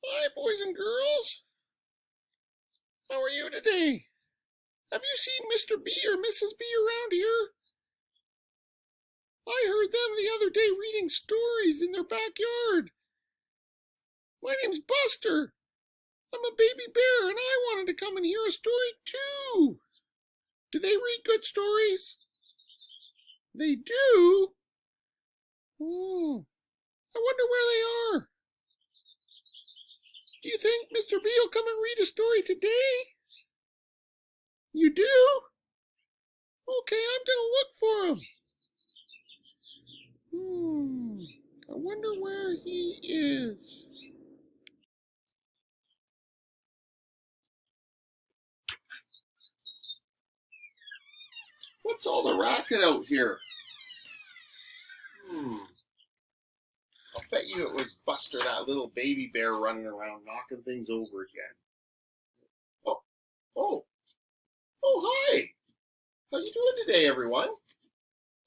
Hi, boys and girls. How are you today? Have you seen Mr. B or Mrs. B around here? I heard them the other day reading stories in their backyard. My name's Buster. I'm a baby bear and I wanted to come and hear a story too. Do they read good stories? They do? Oh, I wonder where they are. Do you think Mr. B will come and read a story today? You do? Okay, I'm gonna look for him. I wonder where he is. What's all the racket out here? I'll bet you it was Buster, that little baby bear running around knocking things over again. Oh, oh, oh, hi. How you doing today, everyone?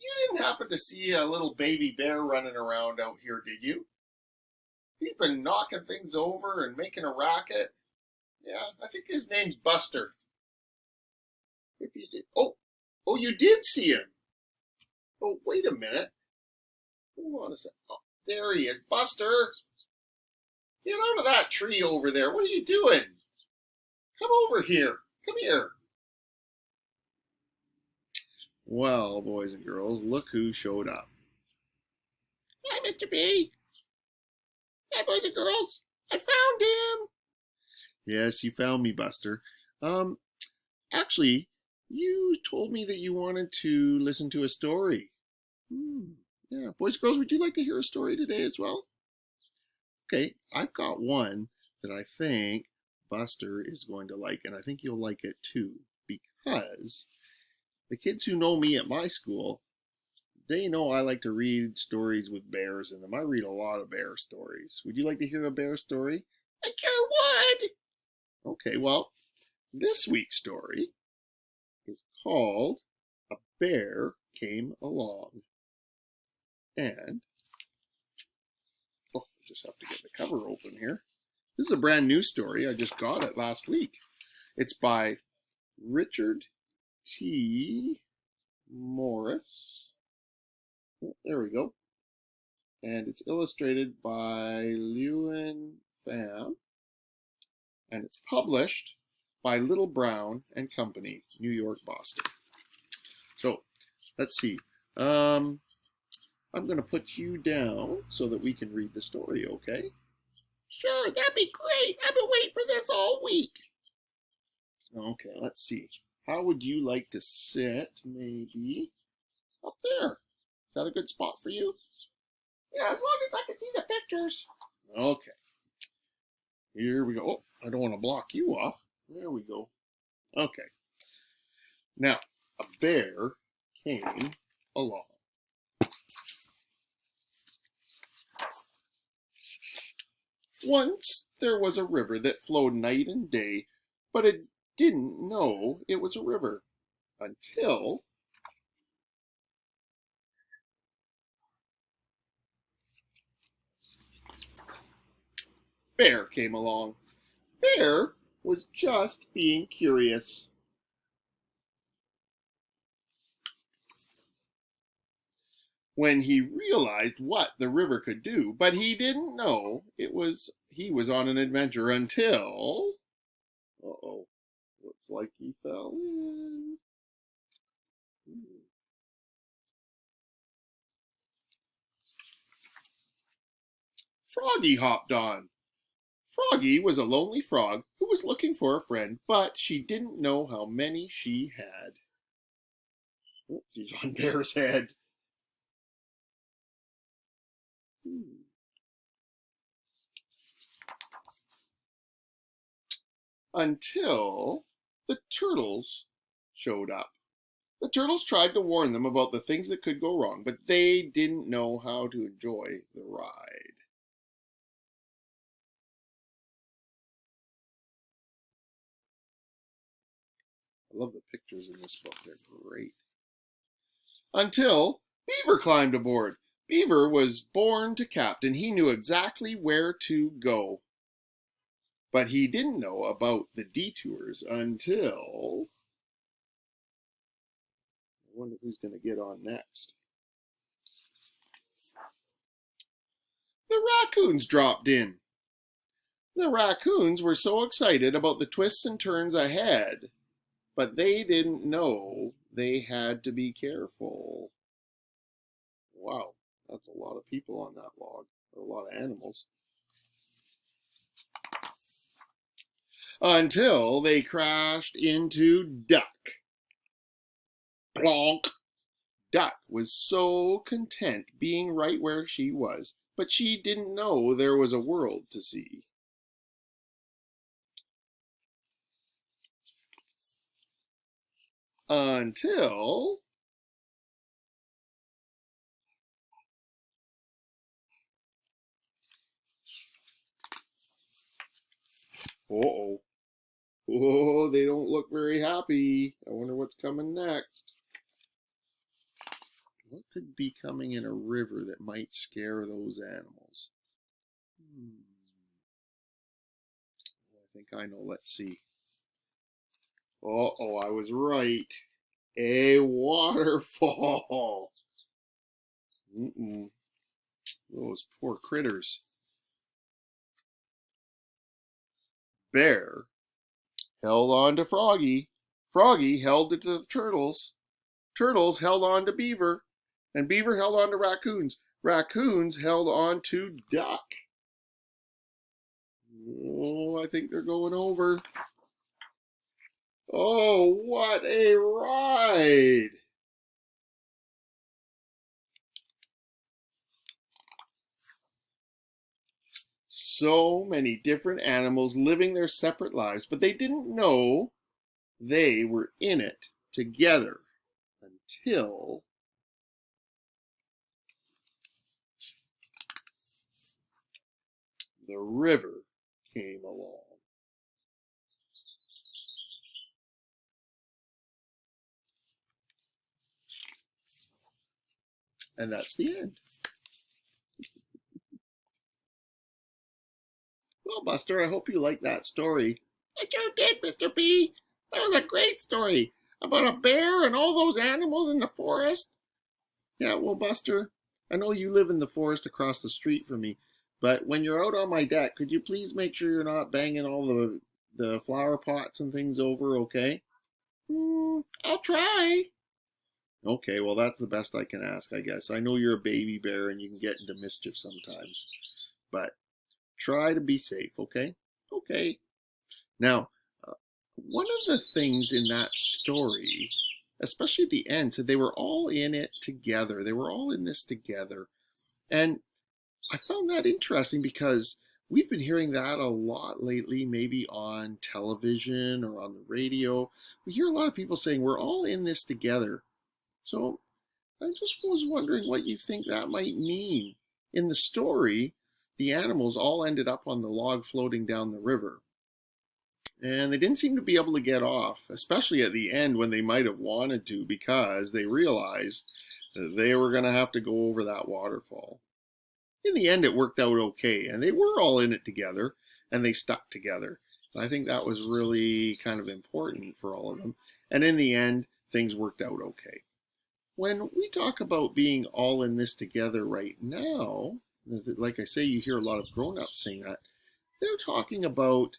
You didn't happen to see a little baby bear running around out here, did you? He's been knocking things over and making a racket. Yeah, I think his name's Buster. If you did, oh, you did see him. Oh, wait a minute. Hold on a second. Oh, there he is, Buster. Get out of that tree over there. What are you doing? Come over here. Come here. Well, boys and girls, look who showed up. Hi, Mr. B. Hi, boys and girls. I found him. Yes, you found me, Buster. Um, actually, you told me that you wanted to listen to a story. Yeah, boys and girls, would you like to hear a story today as well? Okay, I've got one that I think Buster is going to like, and I think you'll like it too, because the kids who know me at my school, they know I like to read stories with bears in them. I read a lot of bear stories. Would you like to hear a bear story? I sure would. Okay, well, this week's story is called A Bear Came Along. And, I just have to get the cover open here. This is a brand new story. I just got it last week. It's by Richard T. Morris. Oh, there we go. And it's illustrated by Lewin Pham. And it's published by Little Brown and Company, New York, Boston. So, let's see. I'm going to put you down so that we can read the story, okay? Sure, that'd be great. I've been waiting for this all week. Okay, let's see. How would you like to sit? Maybe up there. Is that a good spot for you? Yeah, as long as I can see the pictures. Okay. Here we go. Oh, I don't want to block you off. There we go. Okay. Now, a bear came along. Once there was a river that flowed night and day, but it didn't know it was a river until Bear came along. Bear was just being curious. When he realized what the river could do, but he didn't know he was on an adventure until uh-oh, looks like he fell in. Froggy hopped on. Froggy was a lonely frog who was looking for a friend, but she didn't know how many she had. Oh, she's on Bear's head. Until the turtles showed up. The turtles tried to warn them about the things that could go wrong, but they didn't know how to enjoy the ride. I love the pictures in this book, they're great. Until Beaver climbed aboard. Beaver was born to captain. He knew exactly where to go. But he didn't know about the detours until... I wonder who's going to get on next. The raccoons dropped in. The raccoons were so excited about the twists and turns ahead, but they didn't know they had to be careful. Wow, that's a lot of people on that log, or a lot of animals. Until they crashed into Duck. Plonk! Duck was so content being right where she was, but she didn't know there was a world to see. Until... Uh-oh. Oh, they don't look very happy. I wonder what's coming next. What could be coming in a river that might scare those animals? I think I know. Let's see. Uh-oh, I was right. A waterfall. Those poor critters. Bear held on to Froggy. Froggy held it to the turtles. Turtles held on to Beaver. And Beaver held on to raccoons. Raccoons held on to Duck. Oh, I think they're going over. Oh, what a ride! So many different animals living their separate lives, but they didn't know they were in it together until the river came along. And that's the end. Well, Buster, I hope you liked that story. I sure did, Mr. B. That was a great story about a bear and all those animals in the forest. Yeah, well, Buster, I know you live in the forest across the street from me, but when you're out on my deck, could you please make sure you're not banging all the flower pots and things over, okay? I'll try. Okay, well, that's the best I can ask, I guess. I know you're a baby bear and you can get into mischief sometimes, but try to be safe, okay? Okay. Now, one of the things in that story, especially at the end, said they were all in it together. They were all in this together. And I found that interesting because we've been hearing that a lot lately, maybe on television or on the radio. We hear a lot of people saying we're all in this together. So I just was wondering what you think that might mean. In the story, the animals all ended up on the log floating down the river. And they didn't seem to be able to get off, especially at the end when they might have wanted to, because they realized that they were going to have to go over that waterfall. In the end, it worked out okay, and they were all in it together, and they stuck together. And I think that was really kind of important for all of them. And in the end, things worked out okay. When we talk about being all in this together right now, like I say, you hear a lot of grown-ups saying that, they're talking about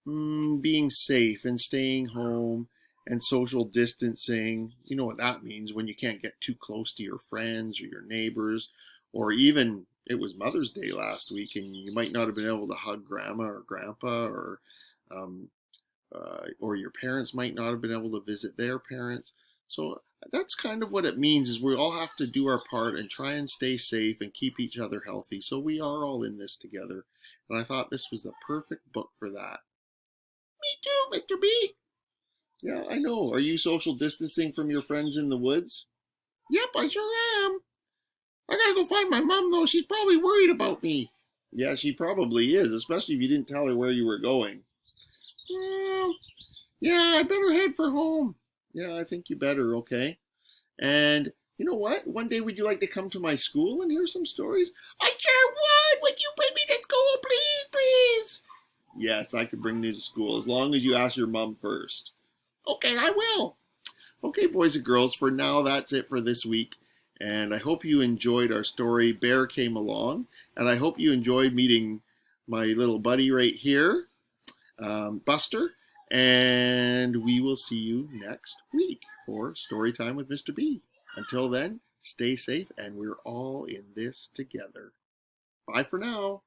being safe and staying home and social distancing. You know what that means when you can't get too close to your friends or your neighbors, or even it was Mother's Day last week and you might not have been able to hug grandma or grandpa, or your parents might not have been able to visit their parents. So that's kind of what it means, is we all have to do our part and try and stay safe and keep each other healthy. So we are all in this together. And I thought this was the perfect book for that. Me too, Mr. B. Yeah, I know. Are you social distancing from your friends in the woods? Yep, I sure am. I gotta go find my mom, though. She's probably worried about me. Yeah, she probably is, especially if you didn't tell her where you were going. Well, yeah, I better head for home. Yeah, I think you better, okay? And you know what? One day would you like to come to my school and hear some stories? I sure would. Would you bring me to school, please, please? Yes, I could bring you to school as long as you ask your mom first. Okay, I will. Okay, boys and girls, for now, that's it for this week. And I hope you enjoyed our story, Bear Came Along. And I hope you enjoyed meeting my little buddy right here, Buster. And we will see you next week for Story Time with Mr. B. Until then, stay safe, and we're all in this together. Bye for now.